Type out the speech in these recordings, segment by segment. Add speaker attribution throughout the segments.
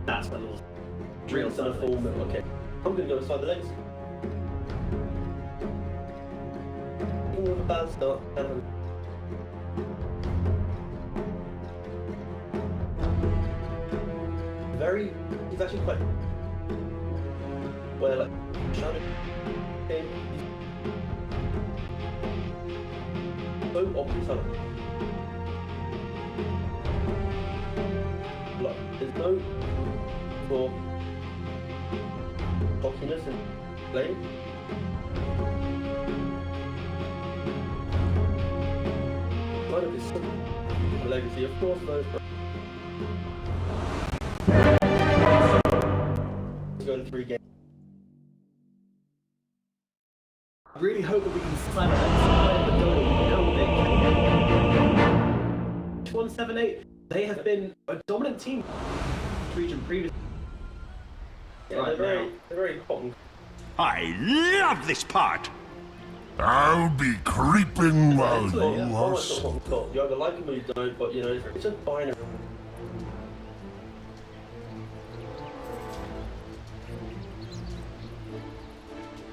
Speaker 1: That's my little real
Speaker 2: Instead of full middle. Okay. I'm gonna go inside the legs. Even with a bad start. He's actually quite well, like, shadow game. He's so obvious. Look, there's no for cockiness in playing. Kind of his legacy, of course, those. Going 3 games.
Speaker 1: I really hope that we can sign up the goal. They 178. They have been a dominant team in this region previously.
Speaker 2: Yeah, they're very hot.
Speaker 3: I love this part.
Speaker 4: I'll be creeping while
Speaker 2: You
Speaker 4: lost.
Speaker 2: either like them or you don't, but you know, it's just binary.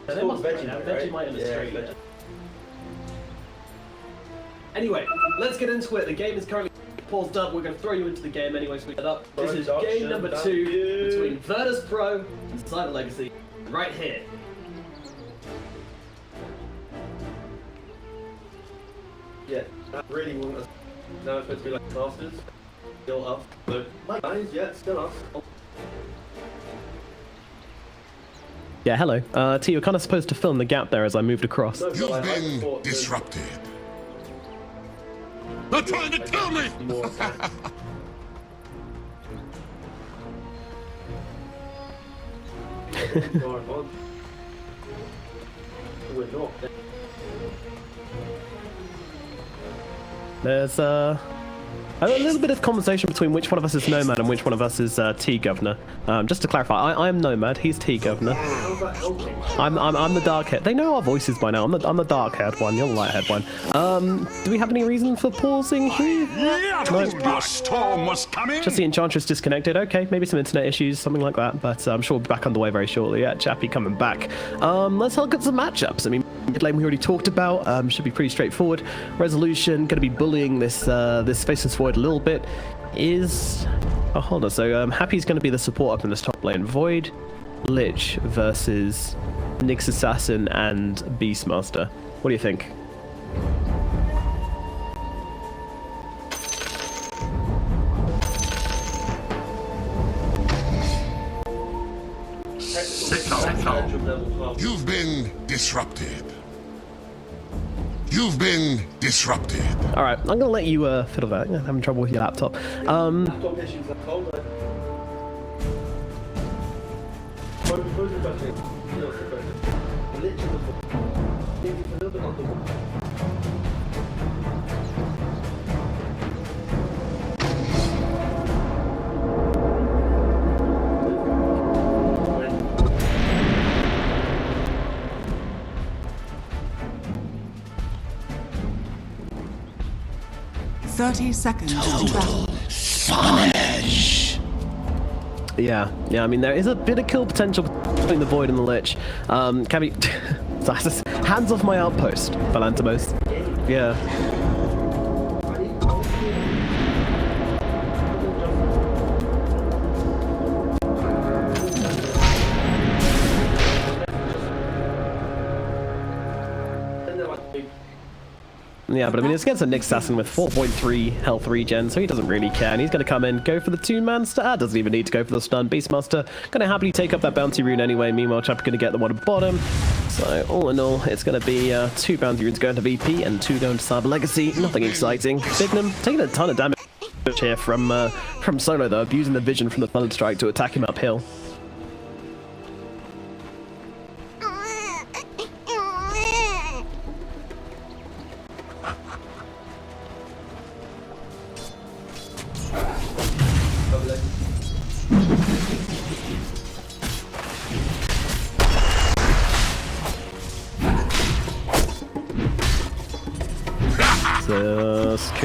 Speaker 1: They must veggie might illustrate.
Speaker 2: Yeah,
Speaker 1: anyway, let's get into it. The game is currently paused up. We're going to throw you into the game anyway, so we get up. This is game number 2 between Virtus Pro and Cyber Legacy, right here.
Speaker 2: Yeah, that really wasn't us. Now it's supposed to be like Masters. Still us. So, guys, yeah, still us.
Speaker 5: Yeah, hello. T, you're kind of supposed to fill in the gap there as I moved across.
Speaker 4: You've been disrupted. They're trying to kill me!
Speaker 2: We're not.
Speaker 5: There's a little bit of conversation between which one of us is Nomad and which one of us is T-Governor. Just to clarify, I'm Nomad, he's T-Governor. I'm the dark-haired. They know our voices by now. I'm the dark-haired one, you're the light-haired one. Do we have any reason for pausing here?
Speaker 3: No. Storm was coming.
Speaker 5: Just the Enchantress disconnected. Okay, maybe some internet issues, something like that. But I'm sure we'll be back underway very shortly. Yeah, Chappie coming back. Let's look at some matchups. I mean, mid lane we already talked about. Should be pretty straightforward. Resolution going to be bullying this Faceless Void a little bit. Oh, hold on. So Happy's going to be the support up in this top lane. Void, Lich versus Nyx Assassin and Beastmaster. What do you think?
Speaker 4: You've been disrupted. You've been disrupted.
Speaker 5: All right, I'm gonna let you fiddle that. I'm having trouble with your laptop.
Speaker 2: Laptop issues at home. Pose the question. Literally, it's a little bit on the wall.
Speaker 6: Seconds to battle.
Speaker 5: Yeah. I mean, there is a bit of kill potential between the Void and the Lich. Can we... Hands off my outpost, Phalantomos. Yeah. Yeah, but I mean, it's against a Nyx Assassin with 4.3 health regen, so he doesn't really care. And he's going to come in, go for the 2-man stun. Doesn't even need to go for the stun. Beastmaster going to happily take up that bounty rune anyway. Meanwhile, Chap going to get the one at bottom. So all in all, it's going to be 2 bounty runes going to VP and 2 going to Cyber Legacy. Nothing exciting. Bignum taking a ton of damage here from Solo, though, abusing the vision from the Thunder Strike to attack him uphill.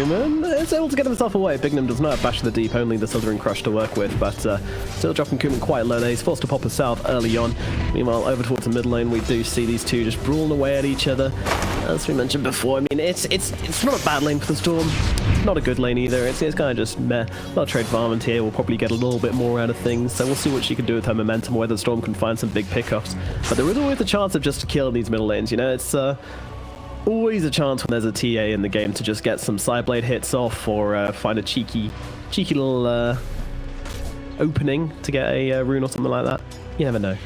Speaker 5: Kuman is able to get himself away. Bignum does not have Bash of the Deep, only the Slithering Crush to work with, but still dropping Kuman quite low there. He's forced to pop us south early on. Meanwhile, over towards the mid lane, we do see these two just brawling away at each other. As we mentioned before, I mean, it's not a bad lane for the Storm. It's not a good lane either. It's kind of just meh. A lot of trade varmint here. We'll probably get a little bit more out of things, so we'll see what she can do with her momentum, whether the Storm can find some big pickups. But there is always the chance of just to kill in these middle lanes, you know? It's always a chance when there's a TA in the game to just get some sideblade hits off or find a cheeky little opening to get a rune or something like that. You never know.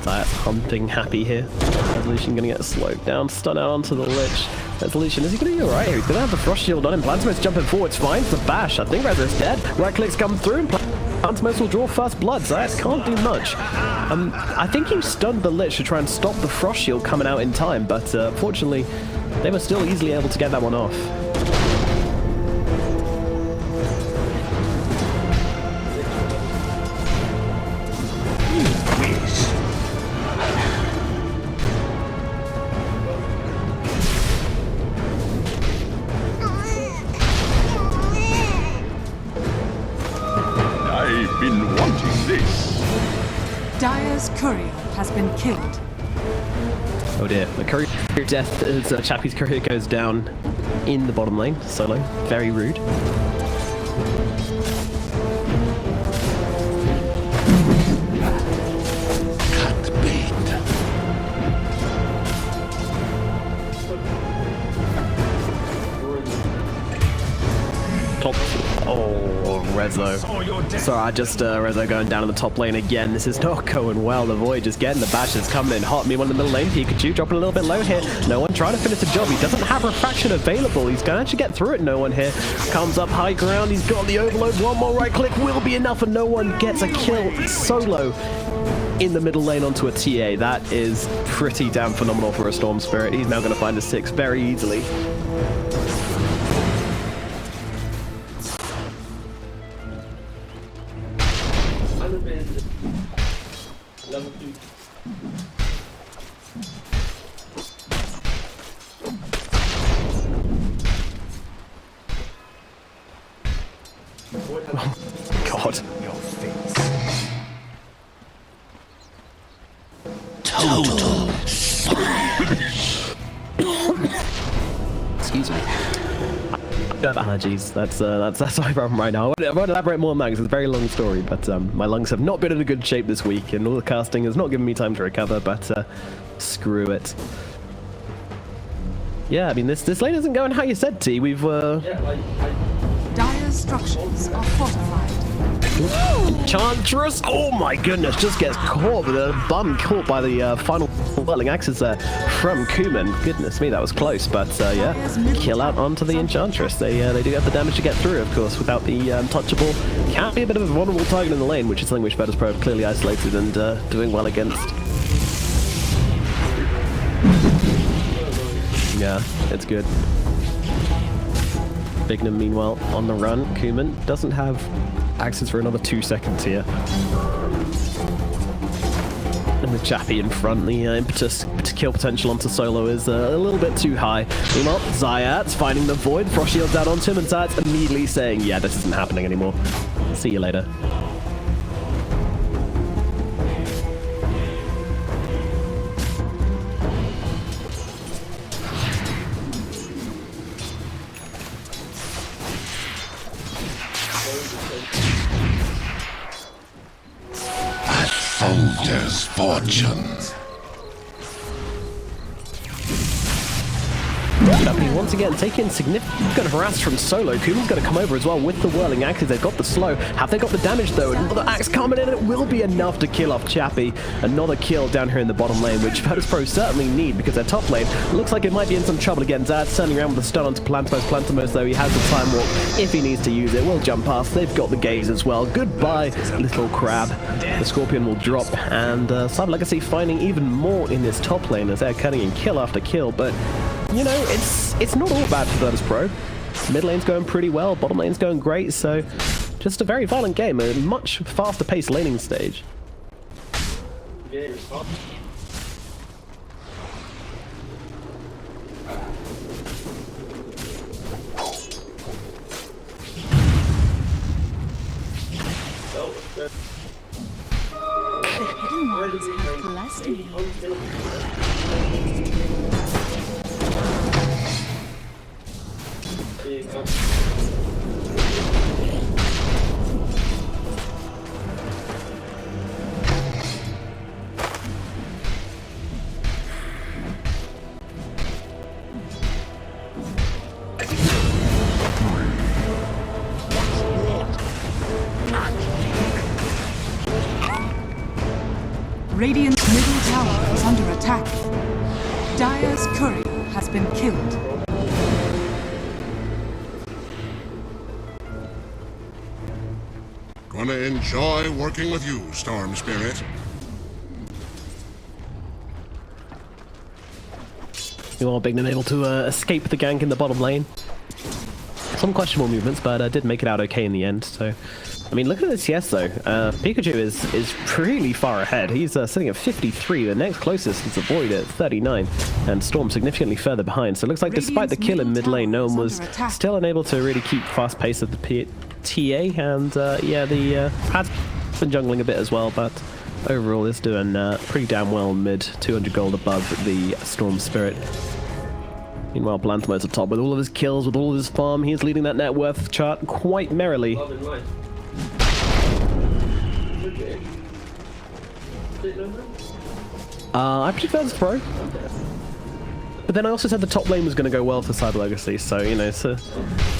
Speaker 5: That's hunting happy here. Resolution gonna get slowed down, stun out onto the Lich. Resolution, is he gonna be alright here? He's gonna have the Frost Shield on him. Plantimos jumping forwards, finds the bash. I think Rezo's dead. Right clicks come through, and Plantimos will draw first blood. Zayat can't do much. I think he stunned the Lich to try and stop the Frost Shield coming out in time, but fortunately, they were still easily able to get that one off.
Speaker 3: I've been wanting this.
Speaker 6: Dire's courier has been killed.
Speaker 5: Oh dear, the courier death as Chappie's courier goes down in the bottom lane. Solo, very rude.
Speaker 4: Cut bait.
Speaker 5: Top. Oh, Rezo. Sorry, I just Rezo going down in the top lane again. This is not going well. The Void just getting the bashes coming in hot. Meanwhile, in the middle lane, Pikachu dropping a little bit low here. No one trying to finish the job. He doesn't have refraction available. He's going to actually get through it. No one here comes up high ground. He's got the overload. One more right click will be enough, and no one gets a kill solo in the middle lane onto a TA. That is pretty damn phenomenal for a Storm Spirit. He's now going to find a 6 very easily.
Speaker 2: Level 2.
Speaker 5: God.
Speaker 4: Total.
Speaker 5: Excuse me. Allergies. That's my problem right now. I won't elaborate more on that because it's a very long story, but my lungs have not been in a good shape this week, and all the casting has not given me time to recover, but screw it. Yeah, I mean, this lane isn't going how you said, T. We've,
Speaker 6: Dire's structures are fortified.
Speaker 5: Enchantress! Oh my goodness, just gets caught with a bum caught by the final whirling axes there from Kuman. Goodness me, that was close, but yeah, kill out onto the Enchantress. They do have the damage to get through, of course, without the untouchable. Can be a bit of a vulnerable target in the lane, which is something which Virtus Pro have clearly isolated and doing well against. Yeah, it's good. Bignum, meanwhile, on the run. Kuman doesn't have axes for another 2 seconds here. And the Chappie in front, the impetus to kill potential onto Solo is a little bit too high. Meanwhile, Zayat's finding the Void, Frost Shield's out onto him, and Zayat's immediately saying, yeah, this isn't happening anymore. See you later.
Speaker 4: Soldier's fortune.
Speaker 5: Chappie once again taking significant harass from Solo. Kuman's going to come over as well with the whirling axes. They've got the slow. Have they got the damage though? Another axe coming in, and it will be enough to kill off Chappie. Another kill down here in the bottom lane, which Virtus Pro certainly need because their top lane looks like it might be in some trouble again. Zayat turning around with a stun onto Plantimos. Plantimos, though, he has the time walk. If he needs to use it, will jump past. They've got the gaze as well. Goodbye, little crab. The Scorpion will drop, and Cyber Legacy finding even more in this top lane as they're cutting in kill after kill, but you know, it's not all bad for Virtus Pro. Mid lane's going pretty well, bottom lane's going great, so Just a very violent game, a much faster paced laning stage.
Speaker 2: Yeah, it's fun.
Speaker 6: Blessed me. Radiant's middle tower is under attack. Dire's courier has been killed.
Speaker 4: Gonna enjoy working with you, Storm Spirit.
Speaker 5: Meanwhile, Bignum able to escape the gank in the bottom lane. Some questionable movements, but did make it out okay in the end, so... I mean, look at the CS though. Pikachu is really far ahead. He's sitting at 53. The next closest is a Void at 39, and Storm significantly further behind. So it looks like despite the kill in mid lane, no one was still unable to really keep fast pace of the TA. And yeah, the Pad's been jungling a bit as well, but overall is doing pretty damn well mid. 200 gold above the Storm Spirit. Meanwhile, Blanthmo's at top with all of his kills, with all of his farm. He's leading that net worth chart quite merrily. I predicted that was Pro. But then I also said the top lane was going to go well for Cyber Legacy, so, you know, so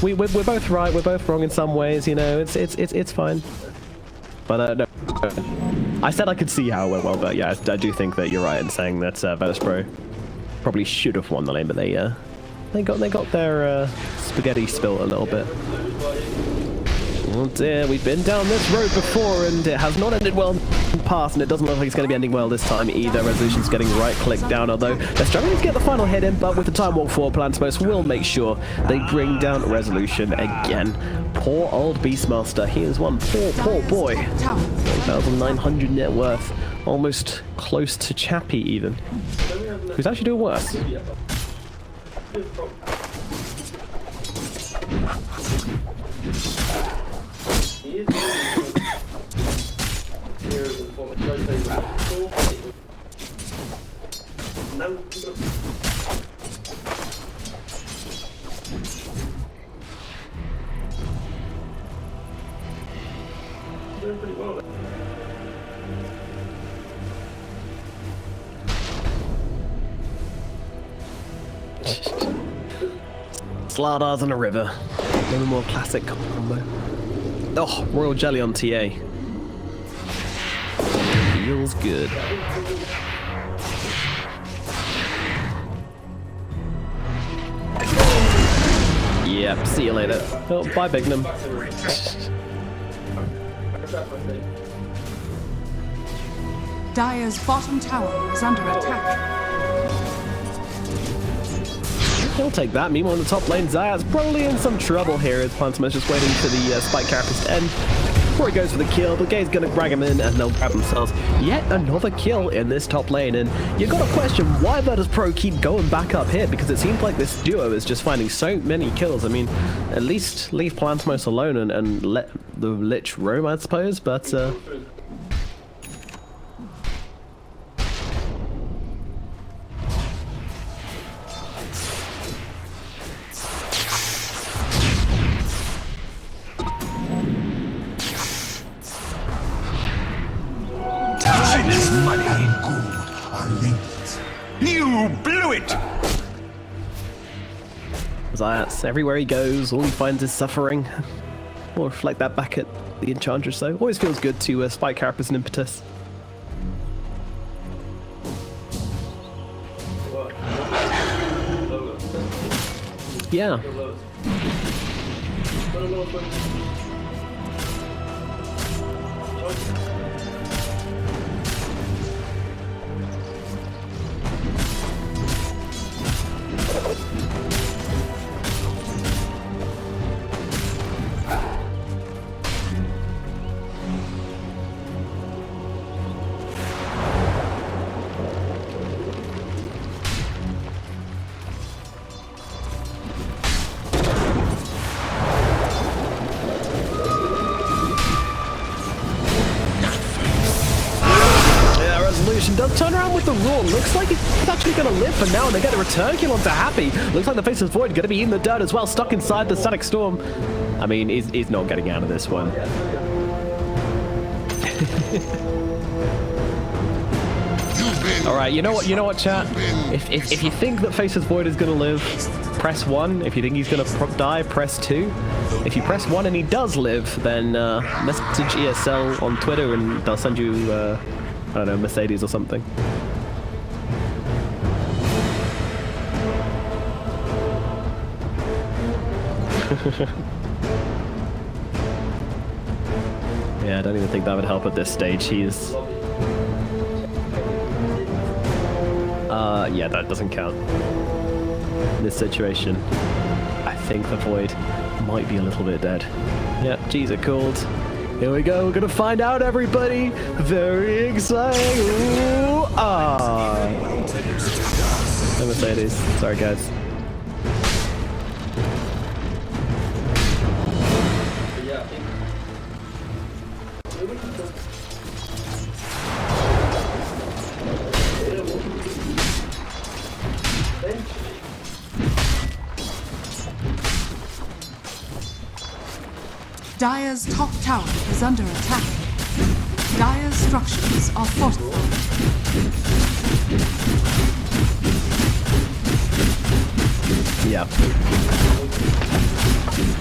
Speaker 5: we're both right, we're both wrong in some ways, you know, it's fine. But, no. I said I could see how it went well, but yeah, I do think that you're right in saying that Virtus Pro probably should have won the lane, but they got their spaghetti spilt a little bit. Oh dear, we've been down this road before and it has not ended well in the past, and it doesn't look like it's going to be ending well this time either. Resolution's getting right-clicked down, although they're struggling to get the final hit in, but with the time walk forward, Plantamos will make sure they bring down Resolution again. Poor old Beastmaster, he is one poor boy. 1,900 net worth, almost close to Chappie even, who's actually doing worse.
Speaker 2: Doing pretty well there.
Speaker 5: Slardars in a river. No more classic combo. Oh, Royal Jelly on TA. Feels good. Yep, see you later. Oh, bye, Bignum.
Speaker 6: Dire's bottom tower is under attack.
Speaker 5: He'll take that. Meanwhile, in the top lane, Zayat's probably in some trouble here as Plantamos just waiting for the spike characters to end. Before he goes for the kill, the guy's gonna drag him in and they'll grab themselves yet another kill in this top lane. And you gotta question why Virtus Pro keep going back up here, because it seems like this duo is just finding so many kills. I mean, at least leave Plantamos alone and let the Lich roam, I suppose, but
Speaker 4: Money and gold are linked. You blew it!
Speaker 5: Zayat's everywhere he goes, all he finds is suffering. We'll reflect that back at the Enchantress, though. Always feels good to spike carapace and impetus. Yeah. around with the Roar. Looks like he's actually going to live for now, and they get a return kill onto Happy. Looks like the Faceless Void going to be in the dirt as well, stuck inside the Static Storm. I mean, he's not getting out of this one. All right, you know what, chat? If you think that Faceless Void is going to live, press 1. If you think he's going to die, press 2. If you press 1 and he does live, then message ESL on Twitter and they'll send you, I don't know, Mercedes or something. Yeah, I don't even think that would help at this stage. He's... yeah, that doesn't count. In this situation, I think the Void might be a little bit dead. Yep, G's are called. Here we go, we're gonna find out, everybody! Very exciting! Ooh, no Mercedes. Sorry, guys.
Speaker 6: Dire's top tower is under attack. Dire's structures are fortified.
Speaker 5: Yeah.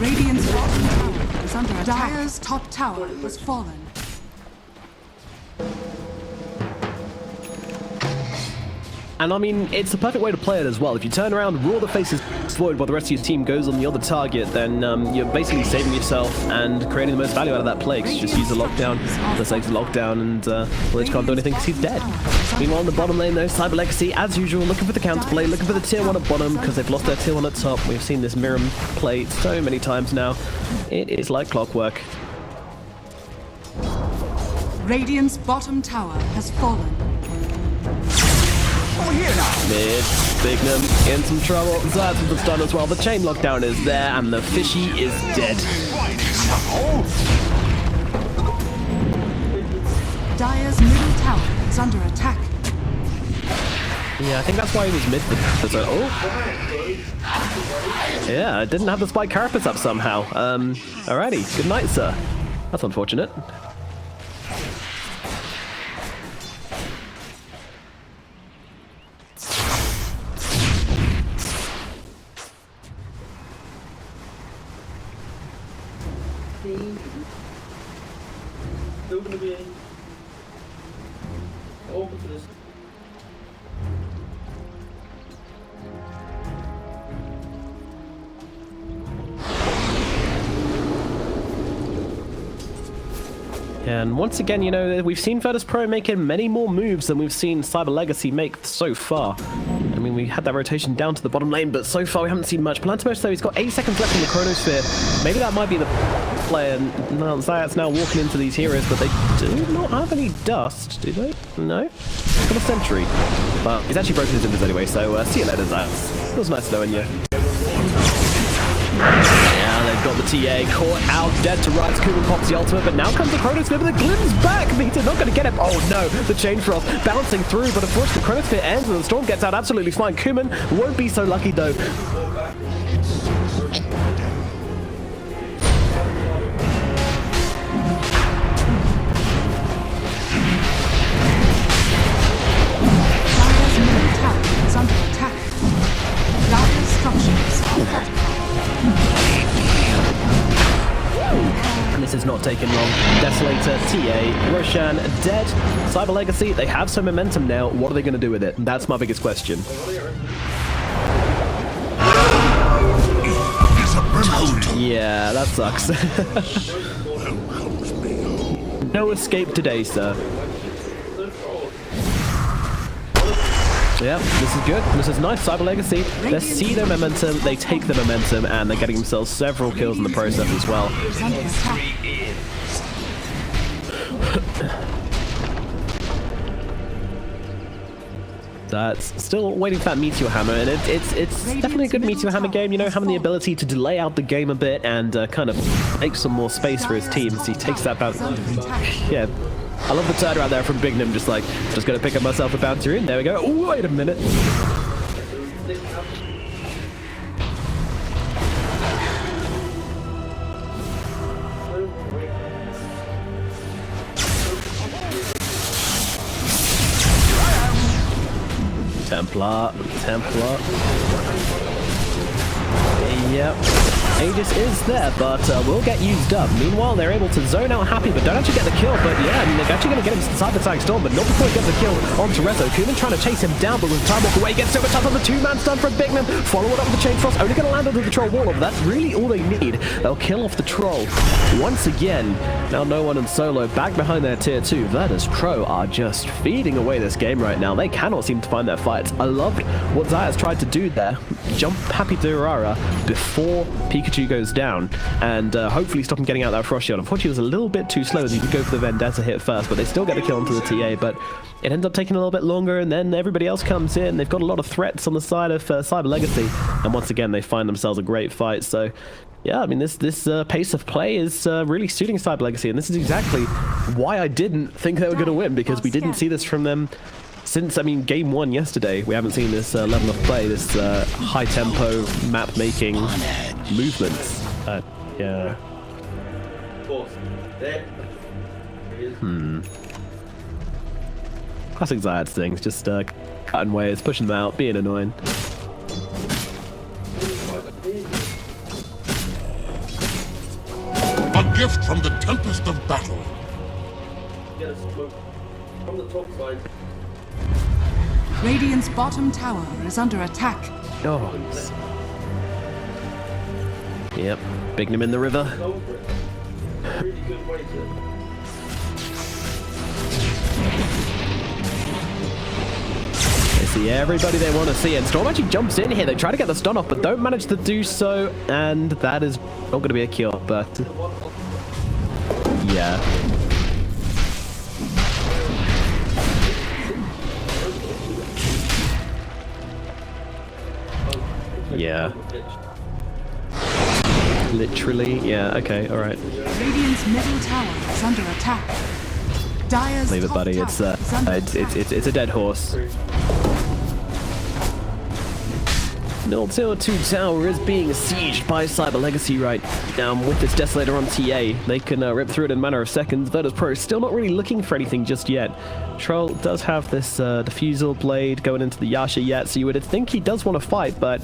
Speaker 6: Radiant's bottom tower is under attack. Dire's top tower has fallen.
Speaker 5: And I mean, it's the perfect way to play it as well. If you turn around, roar the Faceless Void while the rest of your team goes on the other target, then you're basically saving yourself and creating the most value out of that play. Because you just use the lockdown, let's take the lockdown, and Lich can't do anything because he's dead. Meanwhile, in the bottom lane, though, Cyber Legacy, as usual, looking for the counterplay, looking for the tier 1 at bottom because they've lost their tier 1 at top. We've seen this Miram play so many times now. It is like clockwork.
Speaker 6: Radiant's bottom tower has fallen.
Speaker 5: Mid, Bignum in some trouble. Zayas with the stun as well. The chain lockdown is there, and the fishy is dead.
Speaker 6: Dire's middle tower is under attack.
Speaker 5: Yeah, I think that's why he was mid. Yeah, I didn't have the spike carapace up somehow. Alrighty, good night, sir. That's unfortunate.
Speaker 2: Still gonna be open for this.
Speaker 5: And once again, you know, we've seen Virtus Pro making many more moves than we've seen Cyber Legacy make so far. I mean, we had that rotation down to the bottom lane, but so far we haven't seen much. Palantimos, though, he's got 8 seconds left in the Chronosphere. Maybe that might be the play, and Zayat's now walking into these heroes, but they do not have any dust, do they? No? Got a sentry. But he's actually broken his invis anyway, so see you later, Zayat. It was nice knowing you. Yeah, they've got the TA caught out, dead to Rise. Kuman pops the ultimate, but now comes the Chronosphere, but the Glim's back! Meter not going to get him. Oh no, the Chain Frost bouncing through, but unfortunately the Chronosphere ends and the Storm gets out absolutely fine. Kuman won't be so lucky though.
Speaker 6: Dire's middle tower is under attack. Dire's structures are fortified.
Speaker 5: This is not taking long. Desolator, TA, Roshan, dead. Cyber Legacy, they have some momentum now. What are they going to do with it? That's my biggest question. Yeah, that sucks. No escape today, sir. Yeah, this is good. This is nice. Cyber Legacy, they see their momentum, they take the momentum, and they're getting themselves several kills in the process as well. That's still waiting for that Meteor Hammer, and it's definitely a good Meteor Hammer game, you know, having the ability to delay out the game a bit and kind of make some more space for his team as he takes that back. Yeah, I love the turnaround there from Bignum, just gonna pick up myself a bouncer in. There we go. Ooh, wait a minute. Templar. Yep. Aegis is there, but will get used up. Meanwhile, they're able to zone out Happy, but don't actually get the kill. But yeah, I mean, they're actually going to get him inside the tag storm, but not before he gets the kill onto Rezo. Kuman trying to chase him down, but with time walk away, gets so much up on the two-man stun from Bigman. Follow it up with the Chain Frost, only going to land onto the Troll wall, but that's really all they need. They'll kill off the Troll once again. Now no one in solo, back behind their tier 2. Virtus Pro are just feeding away this game right now. They cannot seem to find their fights. I loved what Zaya's tried to do there. Jump Happy Durara before Pikachu goes down, and hopefully stop him getting out that Frost Shield. Unfortunately, it was a little bit too slow as he could go for the Vendetta hit first, but they still get the kill onto the TA, but it ends up taking a little bit longer, and then everybody else comes in. They've got a lot of threats on the side of Cyber Legacy, and once again, they find themselves a great fight. So yeah, I mean, this pace of play is really suiting Cyber Legacy, and this is exactly why I didn't think they were going to win, because we didn't see this from them since, I mean, game 1 yesterday. We haven't seen this level of play, this high-tempo, map-making movements. Yeah. Classic Zayat things, just cutting ways, pushing them out, being annoying.
Speaker 4: A gift from the tempest of battle.
Speaker 2: Get a smoke from the top side.
Speaker 6: Radiant's bottom tower is under attack.
Speaker 5: Oh. Yep, Bignum in the river.
Speaker 2: Go for it. Really good way to.
Speaker 5: They see everybody they want to see, and Storm actually jumps in here. They try to get the stun off, but don't manage to do so, and that is not going to be a kill, but yeah. Yeah. Literally, yeah, okay, alright.
Speaker 6: Radiant's middle tower is under attack. Dire's
Speaker 5: Leave it, buddy,
Speaker 6: top
Speaker 5: it's
Speaker 6: tower is under attack.
Speaker 5: it's a dead horse. Middle tier 2 tower is being sieged by Cyber Legacy right now. With this Desolator on TA, they can rip through it in a matter of seconds. Virtus Pro is still not really looking for anything just yet. Troll does have this Diffusal Blade going into the Yasha yet, so you would think he does want to fight, but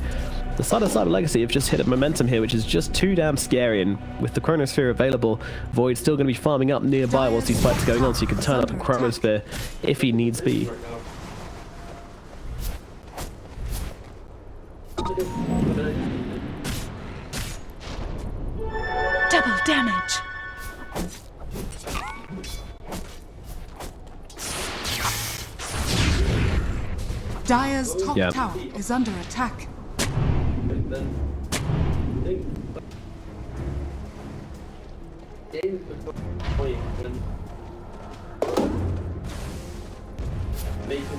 Speaker 5: the side of Cyber Legacy have just hit a momentum here, which is just too damn scary, and with the Chronosphere available, Void's still going to be farming up nearby whilst these fights are going on, so you can turn up a Chronosphere if he needs be.
Speaker 6: Double damage. Dire's top tower is under attack.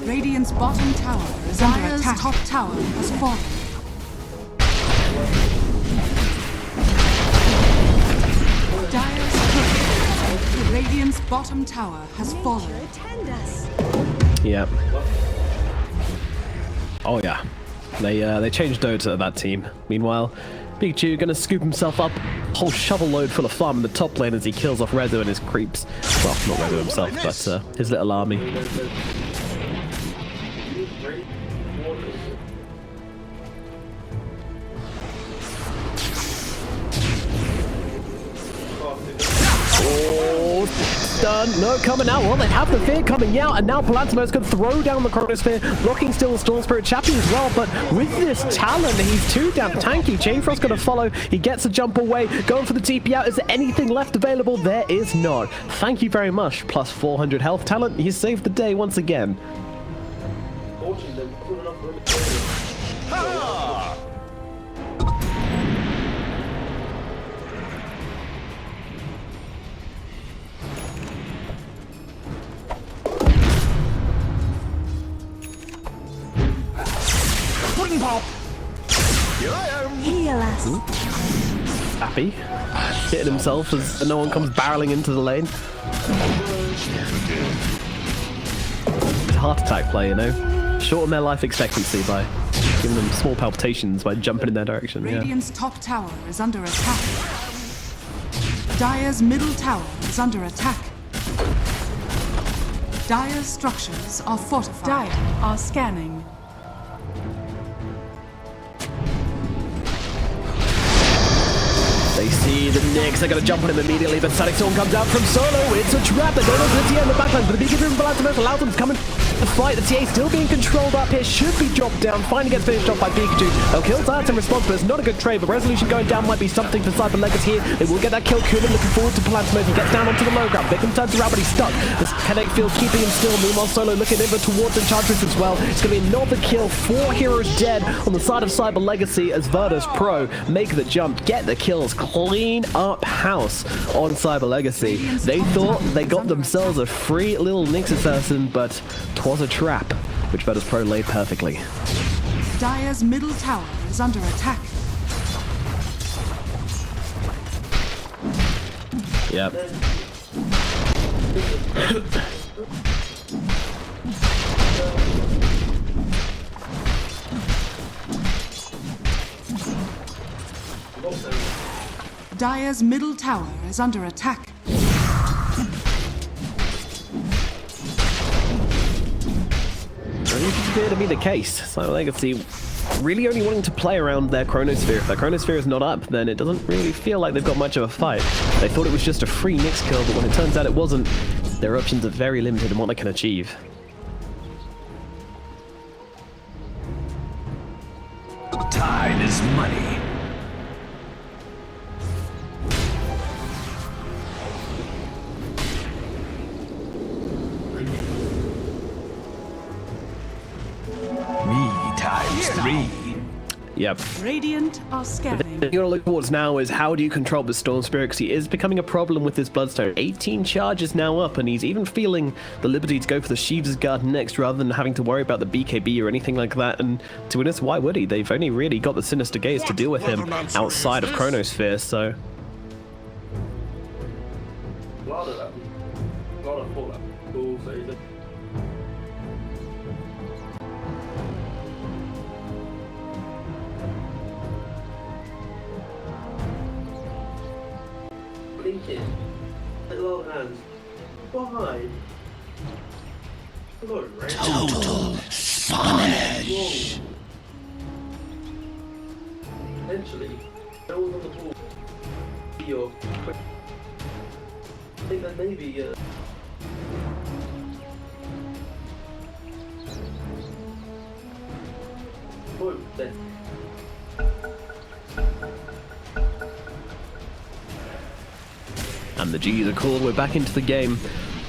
Speaker 6: Radiant's bottom tower is under attack. Top tower has fallen. Radiant's bottom tower has fallen.
Speaker 5: Yep. Oh yeah. They changed Dota, that team. Meanwhile, Pikachu gonna scoop himself up, whole shovel load full of farm in the top lane as he kills off Rezo and his creeps. Well, not Rezo himself, but his little army. Done. No, coming out. Well, they have the fear coming out, and now Palantimo's can throw down the Chronosphere, blocking still the Storm Spirit Chappie as well, but with this talent, he's too damn tanky. Chain Frost gonna follow. He gets a jump away, going for the TP out. Is there anything left available? There is not. Thank you very much. Plus 400 health talent. He saved the day once again.
Speaker 7: Heal us.
Speaker 5: Happy. Hitting himself as no one comes barreling into the lane. It's a heart attack play, you know? Shorten their life expectancy by giving them small palpitations by jumping in their direction.
Speaker 6: Radiant's top tower is under attack. Dire's middle tower is under attack. Dire's structures are fortified. Dire are scanning.
Speaker 5: They see the Knicks, they're going to jump on him immediately, but Static Storm comes out from solo. It's a trap. They don't know the TA in the backline, but the BKB from Balancement allows them to come in the fight. The TA still being controlled up here, should be dropped down. Finally gets finished off by Pikachu. They'll kill Dice in response, but it's not a good trade. But Resolution going down might be something for Cyber Legacy here. They will get that kill. Kuman looking forward to Balancement. He gets down onto the low ground. Victim turns around, but he's stuck. This Kinetic Field keeping him still. Meanwhile, Solo looking over towards Enchantress as well. It's going to be another kill. 4 heroes dead on the side of Cyber Legacy as Virtus Pro make the jump, get the kills, clean up house on Cyber Legacy. They thought they got themselves a free little Nyx assassin, but 'twas a trap, which Virtus Pro laid perfectly.
Speaker 6: Dire's middle tower is under attack.
Speaker 5: Yep.
Speaker 6: Dire's middle tower is under attack.
Speaker 5: It appears to be the case. Cyber Legacy really only wanting to play around their Chronosphere. If their Chronosphere is not up, then it doesn't really feel like they've got much of a fight. They thought it was just a free Nyx kill, but when it turns out it wasn't, their options are very limited in what they can achieve.
Speaker 4: Time is money. Me times 3.
Speaker 5: Yep.
Speaker 6: Radiant are scanning.
Speaker 5: What you're gonna look towards now is how do you control the Storm Spirit, because he is becoming a problem with his Bloodstone. 18 charges now up, and he's even feeling the liberty to go for the Sheaves' Guard next rather than having to worry about the BKB or anything like that. And to be honest, why would he? They've only really got the Sinister Gaze to deal with him outside of Chronosphere, so...
Speaker 2: A lot of that. A lot of fallout. Cool, so he's a... Blinking. Little hands. Why? Lord, right?
Speaker 4: Total spanish.
Speaker 2: Eventually, no one's on the ball. You're quick. I think that maybe, oh, then.
Speaker 5: And the G's are cool, we're back into the game.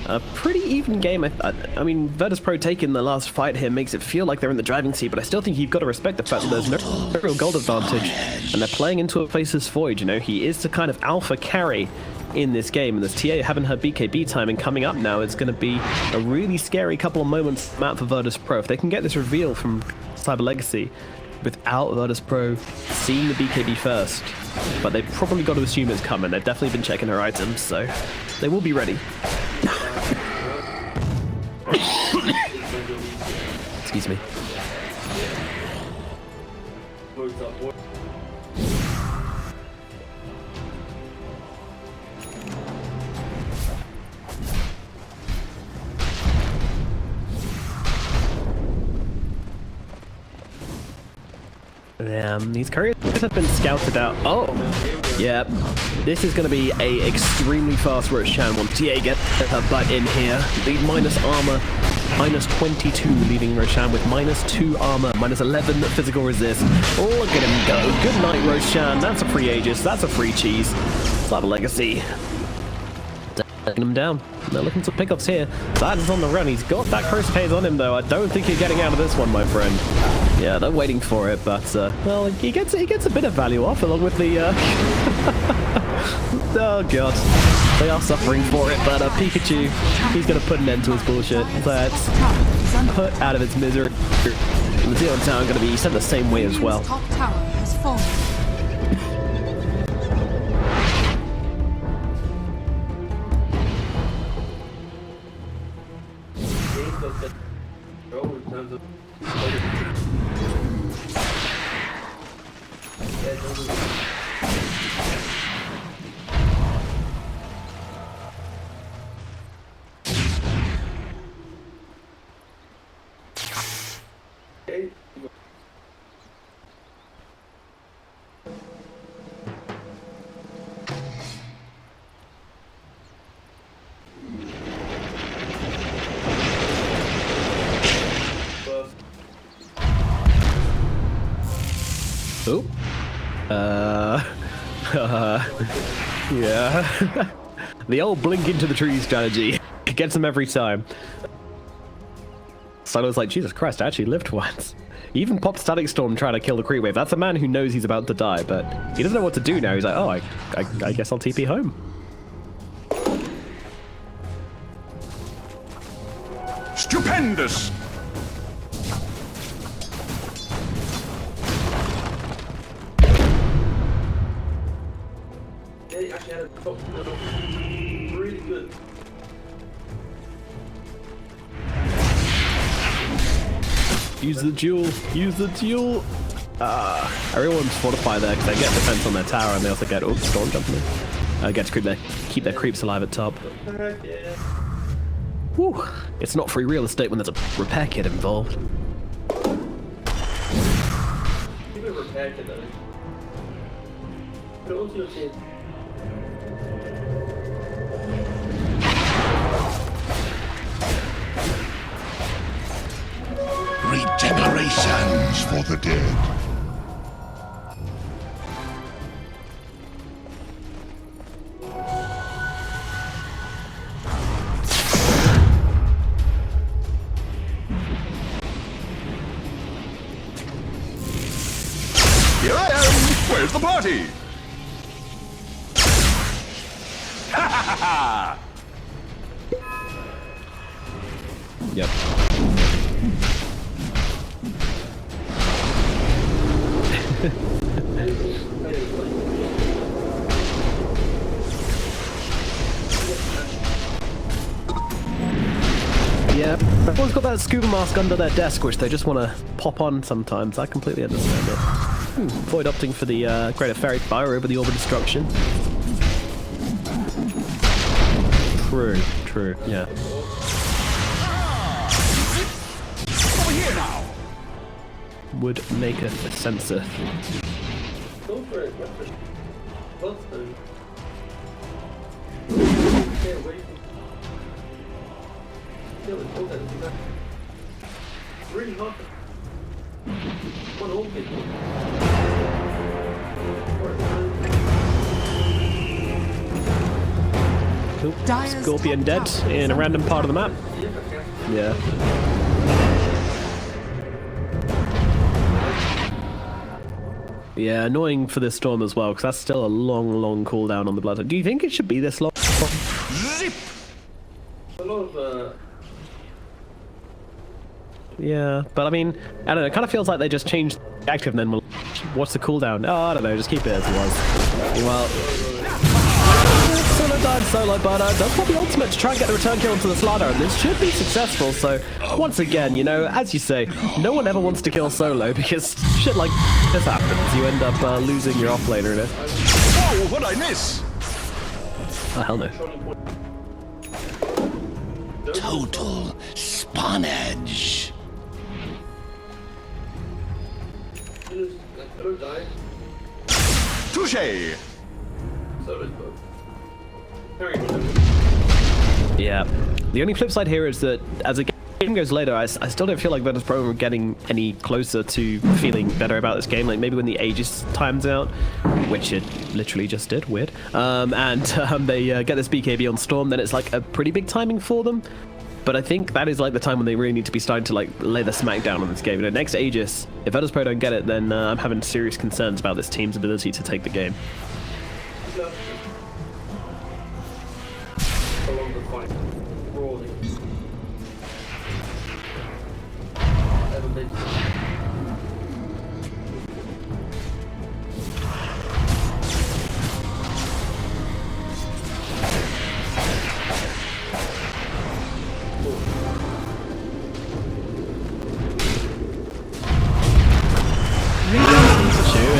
Speaker 5: A pretty even game. I mean, Virtus Pro taking the last fight here makes it feel like they're in the driving seat, but I still think you've got to respect the fact that there's no real gold advantage, and they're playing into a Faceless Void, you know? He is the kind of alpha carry in this game, and this TA having her BKB timing coming up now, it's going to be a really scary couple of moments map for Virtus Pro. If they can get this reveal from Cyber Legacy without Virtus Pro seeing the BKB first, but they've probably got to assume it's coming. They've definitely been checking her items, so they will be ready. Excuse me. These couriers have been scouted out. Oh, yeah. This is going to be a extremely fast Roshan once TA gets her butt in here. The minus armor, minus 22, leaving Roshan with minus 2 armor, minus 11 physical resist. Oh, look at him go. Good night, Roshan. That's a free Aegis. That's a free cheese. Cyber Legacy. Taking him down. They're looking for pickups here. That is on the run. He's got that Crusaders on him, though. I don't think you're getting out of this one, my friend. Yeah, they're waiting for it, but, well, he gets a bit of value off, along with the, oh, God. They are suffering for it, but, Pikachu, he's gonna put an end to his bullshit. Let's put out of its misery. And the Zeon Tower gonna be sent the same way as well.
Speaker 6: Top tower has fallen.
Speaker 5: Oh. Yeah. The old blink into the tree strategy. It gets them every time. Silo's like, Jesus Christ, I actually lived once. He even popped Static Storm trying to kill the creep wave. That's a man who knows he's about to die, but he doesn't know what to do now. He's like, oh, I guess I'll TP home.
Speaker 3: Stupendous!
Speaker 2: Yeah, he actually had a top really good.
Speaker 5: Use the duel. Use the duel. Everyone's fortified there because they get defense on their tower and they also get storm jumping in. Get to keep their creeps alive at top.
Speaker 2: Yeah.
Speaker 5: Whew. It's not free real estate when there's a repair kit involved.
Speaker 2: Keep it repair kit though. Put it onto your team.
Speaker 4: Regenerations for the dead.
Speaker 3: Here I am! Where's the party? Ha ha ha!
Speaker 5: Yep. Yeah, everyone's got that scuba mask under their desk, which they just want to pop on sometimes. I completely understand it. Void opting for the Greater Fairy Fire over the Orb of Destruction. True, yeah.
Speaker 3: Over here now!
Speaker 5: Would make a sensor.
Speaker 2: Go for it, weapon. Bloodstone. Stay away from. Kill it, hold that. It's really hard. One old kid.
Speaker 5: Oop, Scorpion dead in a random part of the map. Yeah. Yeah, annoying for this storm as well, because that's still a long cooldown on the blood. Do you think it should be this long?
Speaker 3: Zip!
Speaker 2: A lot of
Speaker 5: Yeah, but I mean, I don't know, it kind of feels like they just changed the active and then we'll... What's the cooldown? Oh, I don't know, just keep it as it was. Well... Solo died solo, but does pop the ultimate to try and get the return kill into the Slider, and this should be successful, so once again, you know, as you say, no one ever wants to kill solo, because shit like this happens. You end up losing your offlaner in it.
Speaker 3: Oh, what'd I miss?
Speaker 5: Oh, hell no.
Speaker 4: Total spawnage.
Speaker 2: I don't die.
Speaker 3: Touché!
Speaker 2: So is both. Very good.
Speaker 5: Yeah. The only flip side here is that as the game goes later, I still don't feel like Virtus Pro are getting any closer to feeling better about this game. Like maybe when the Aegis times out, which it literally just did, weird, and they get this BKB on Storm, then it's like a pretty big timing for them. But I think that is like the time when they really need to be starting to like lay the smack down on this game. You know, next Aegis, if Virtus Pro don't get it, then I'm having serious concerns about this team's ability to take the game.
Speaker 2: Along the fight. Brawling.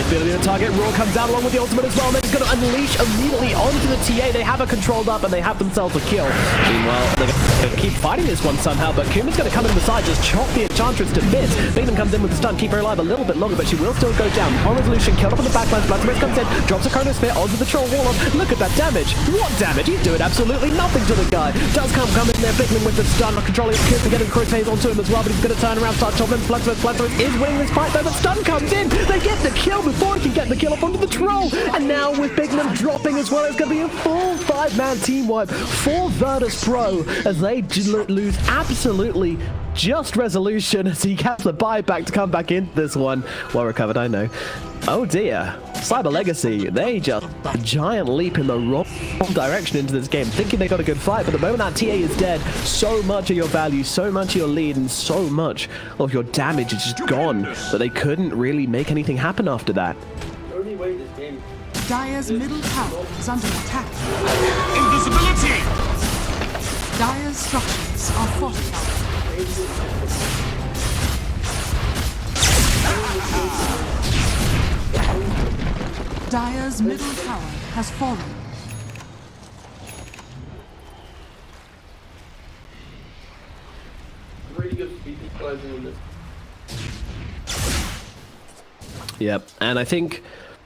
Speaker 5: Feeling the target, Raw comes out along with the ultimate as well, and they're going to unleash immediately onto the TA. They have her controlled up, and they have themselves a kill. Meanwhile, they're going to keep fighting this one somehow, but Kuma's going to come in the side, just chop the Enchantress to bits. Bignum comes in with the stun, keep her alive a little bit longer, but she will still go down. On resolution, killed up on the backline. Bloodsport comes in, drops a Chronosphere onto the Troll Warlock. Look at that damage. What damage? He's doing absolutely nothing to the guy. Does come in there, Bignum with the stun, controlling his kids and getting Cortez onto him as well, but he's going to turn around, start chopping. Bloodsport is winning this fight though, but stun comes in. They get the kill before he can get the kill up onto the Troll. And now with Bignum dropping as well, it's going to be a full 5-man team wipe for Virtus Pro as they lose absolutely just resolution as he gets the buyback to come back into this one. Well recovered, I know. Oh dear. Cyber Legacy, they just a giant leap in the wrong direction into this game, thinking they got a good fight, but the moment that TA is dead, so much of your value, so much of your lead, and so much of your damage is just gone, but they couldn't really make anything happen after that.
Speaker 2: The only way this game...
Speaker 6: Dire's middle tower is under attack.
Speaker 3: Invisibility!
Speaker 6: Dire's structures are fortified. Dire's middle tower has fallen.
Speaker 2: Really good to be equalizing in this.
Speaker 5: Yep, and I think,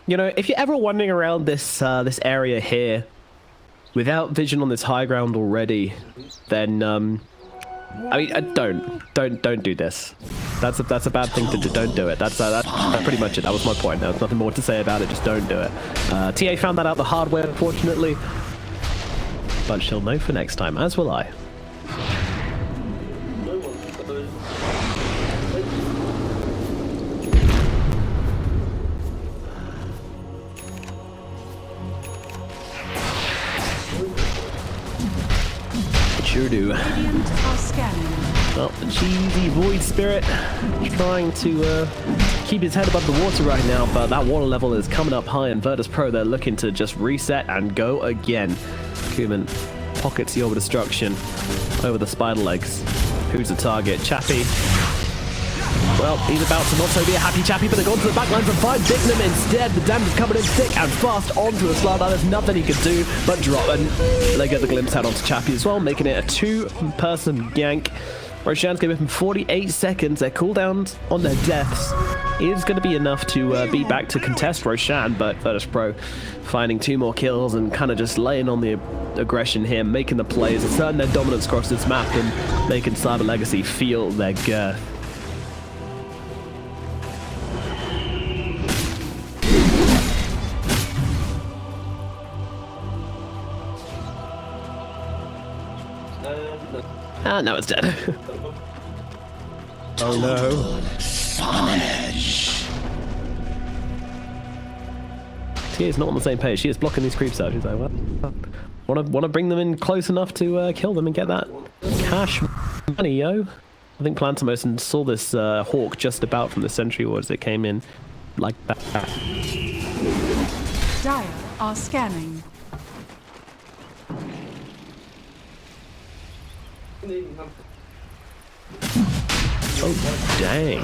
Speaker 5: you know, if you're ever wandering around this this area here without vision on this high ground already, then I mean, don't do this. That's a bad thing to do. Don't do it. That's pretty much it. That was my point. There's nothing more to say about it. Just don't do it. TA found that out the hard way, unfortunately, but she'll know for next time, as will I.
Speaker 2: No one.
Speaker 5: Sure do.
Speaker 6: Radiant are scanning.
Speaker 5: Well, the cheesy Void Spirit trying to keep his head above the water right now, but that water level is coming up high, and Virtus Pro, they're looking to just reset and go again. Kuman pockets the Orb of Destruction over the spider legs. Who's the target? Chappie. Well, he's about to not so be a happy Chappie, but they go to the backlines and find Bignum instead. The damage is coming in thick and fast onto the slide. There's nothing he can do but drop, and they get the glimpse out onto Chappie as well, making it a 2-person gank. Roshan's going to give him 48 seconds. Their cooldowns on their deaths is going to be enough to be back to contest Roshan, but Virtus Pro finding 2 more kills and kind of just laying on the aggression here, making the plays, asserting their dominance across this map, and making Cyber Legacy feel their girth. Ah, now it's dead. Oh no.
Speaker 4: Spawnage.
Speaker 5: Tia is not on the same page. She is blocking these creeps out. She's like, well, want to bring them in close enough to kill them and get that cash money, yo. I think Plantamoson saw this hawk just about from the sentry ward as it came in like that.
Speaker 6: Dire are scanning.
Speaker 5: Oh, dang.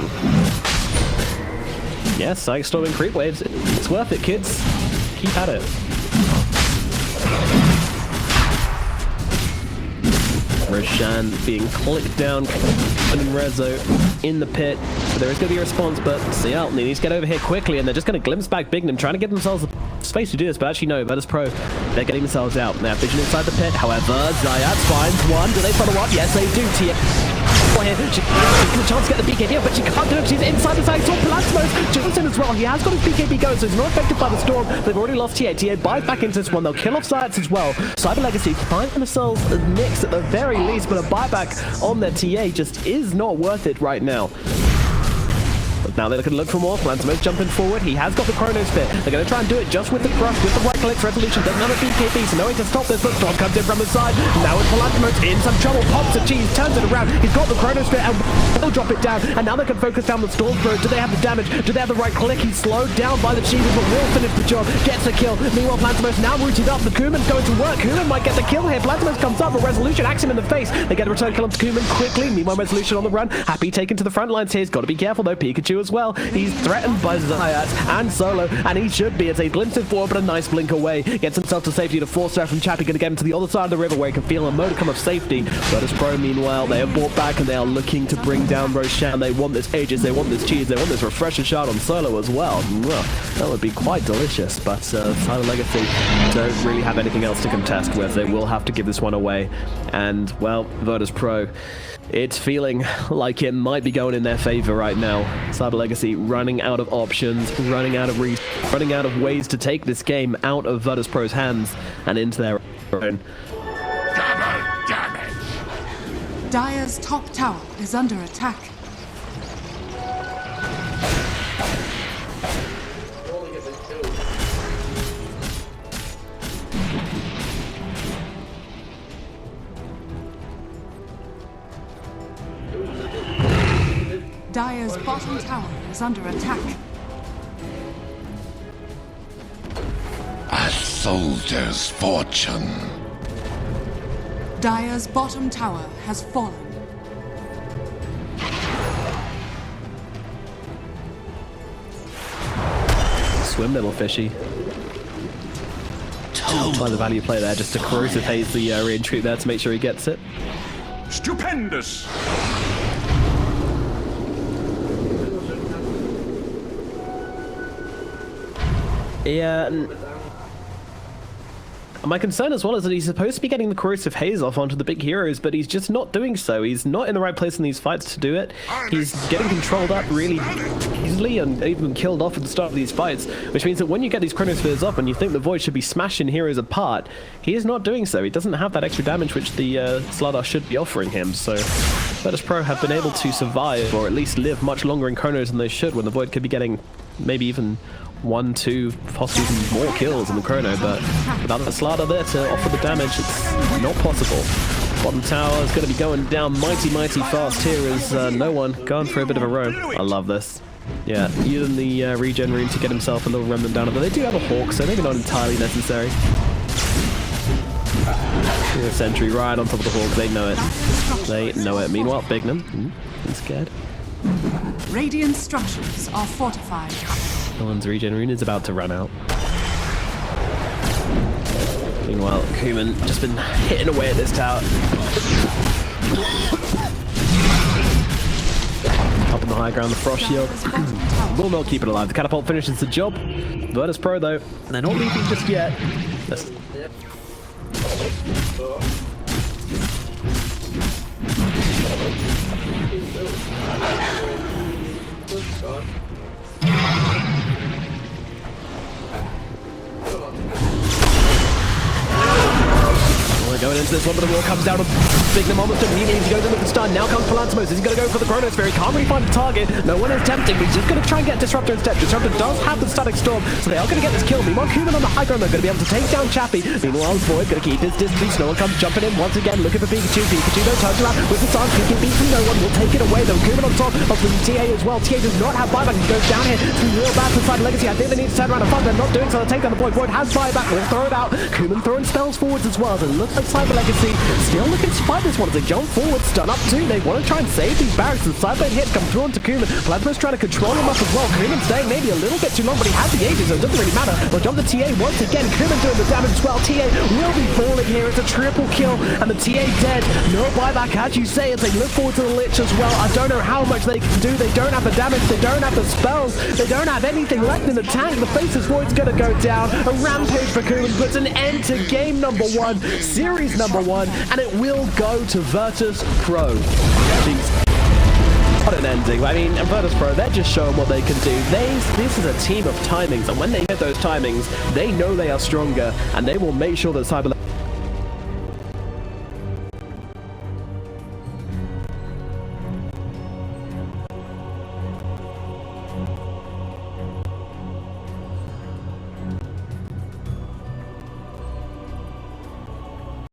Speaker 5: Yes, Psych Storming creep waves. It's worth it, kids. Keep at it. Roshan being clicked down and Rezo in the pit. So there is going to be a response, but CL needs to get over here quickly, and they're just going to glimpse back Bignum, trying to give themselves space to do this, but actually no, Virtus Pro, they're getting themselves out. They have vision inside the pit, however, Zayat finds one. Do they follow up? Yes, they do. Tia here. She has a chance to get the BKB, but she can't do it. She's inside the side. Saw Plasmos. Johnson as well. He has got his BKB going, so he's not affected by the storm. They've already lost TA. TA buys back into this one. They'll kill off Zayat as well. Cyber Legacy find themselves a mix at the very least, but a buyback on their TA just is not worth it right now. But now they're going to look for more. Plantamo's jumping forward. He has got the Chronosphere. They're going to try and do it just with the crush, with the right-click resolution. Doesn't have a BKB, so no way to stop this. But Storm comes in from the side. Now it's Plantamo's in some trouble. Pops a cheese, turns it around. He's got the Chronosphere and he'll drop it down. And now they can focus down the Storm throw. Do they have the damage? Do they have the right click? He's slowed down by the cheeses, but will finish the job. Gets a kill. Meanwhile, Plantamo's now rooted up. The Kuman's going to work. Kuman might get the kill here. Plantamo's comes up, but Resolution acts him in the face. They get a return kill onto Kuman quickly. Meanwhile, Resolution on the run. Happy taken to the front lines here. He's got to be careful though. Pikachu as as well. He's threatened by Zayat and Solo, and he should be. It's a glimpse of forward, but a nice blink away. Gets himself to safety to force there from Chappie. Going to get him to the other side of the river where he can feel a modicum of safety. Virtus Pro, meanwhile, they are brought back and they are looking to bring down Roshan. They want this Aegis, they want this cheese, they want this refresher shot on Solo as well. Well, that would be quite delicious, but Cyber Legacy don't really have anything else to contest with. They will have to give this one away. And, well, Virtus Pro, it's feeling like it might be going in their favor right now. Cyber Legacy running out of options, running out of ways to take this game out of Virtus Pro's hands and into their own.
Speaker 3: Double damage.
Speaker 6: Dire's top tower is under attack. Dire's bottom tower is under attack.
Speaker 4: A soldier's fortune.
Speaker 6: Dire's bottom tower has fallen.
Speaker 5: Swim, little fishy. By the value play there, just to corrosive haze the re-entry there to make sure he gets it.
Speaker 3: Stupendous.
Speaker 5: Yeah, and my concern as well is that he's supposed to be getting the corrosive haze off onto the big heroes, but he's just not doing so. He's not in the right place in these fights to do it. He's getting controlled up really easily and even killed off at the start of these fights, which means that when you get these chronospheres up and you think the Void should be smashing heroes apart, he is not doing so. He doesn't have that extra damage which the Slardar should be offering him, so Virtus Pro have been able to survive, or at least live much longer in chronos than they should, when the Void could be getting maybe even 1, 2, possibly even more kills in the chrono, but without the Slardar there to offer the damage, it's not possible. Bottom tower is going to be going down mighty fast here as no one going for a bit of a roam. I love this. Yeah, using the regen rune to get himself a little remnant down, but they do have a Hawk, so maybe not entirely necessary. A sentry right on top of the Hawk, they know it. They know it. Meanwhile, Bignum, he's scared.
Speaker 6: Radiant structures are fortified.
Speaker 5: Nolan's regen rune is about to run out. Meanwhile, Kuman just been hitting away at this tower. Up on the high ground, the Frost Shield will not keep it alive. The Catapult finishes the job. Virtus Pro, though, they're not leaving just yet. Going into this one, but the wall comes down on Bignum almost immediately. He goes in with the stun. Now comes Palantimos. He's going to go for the Chronosphere. He can't really find a target. No one is tempting. He's just going to try and get Disruptor instead. Disruptor does have the Static Storm, so they are going to get this kill. Meanwhile, Kuman on the high ground, they're going to be able to take down Chappie. Meanwhile, Void going to keep his distance. No one comes jumping in once again, looking for Pikachu. Pikachu though turns around with the stun. He can beat from no one. Will take it away though. Kuman on top of the TA as well. TA does not have buyback. He goes down here. It's real bad for Cyber Legacy. I think they need to turn around and fight. They're not doing so. They'll take down the Void. Void has buyback. They'll throw it out. Kuman throwing spells forwards as well. So it looks like Cyber Legacy still looking to fight this one as they jump forward, stun up too. They want to try and save these barracks. The sideblade hits come through onto Kuman. Palantimos trying to control him up as well. Kuman staying maybe a little bit too long, but he has the Aegis, so it doesn't really matter. They'll jump the TA once again. Kuman doing the damage as well. TA will be falling here. It's a triple kill, and the TA dead. No buyback, as you say, as they look forward to the Lich as well. I don't know how much they can do. They don't have the damage. They don't have the spells. They don't have anything left in the tank. The Faceless Void's going to go down. A rampage for Kuman puts an end to game number 1, series number 1, and it will go to Virtus Pro. Jeez. What an ending. I mean, Virtus Pro, they're just showing what they can do. This is a team of timings, and when they hit those timings, they know they are stronger, and they will make sure that Cyber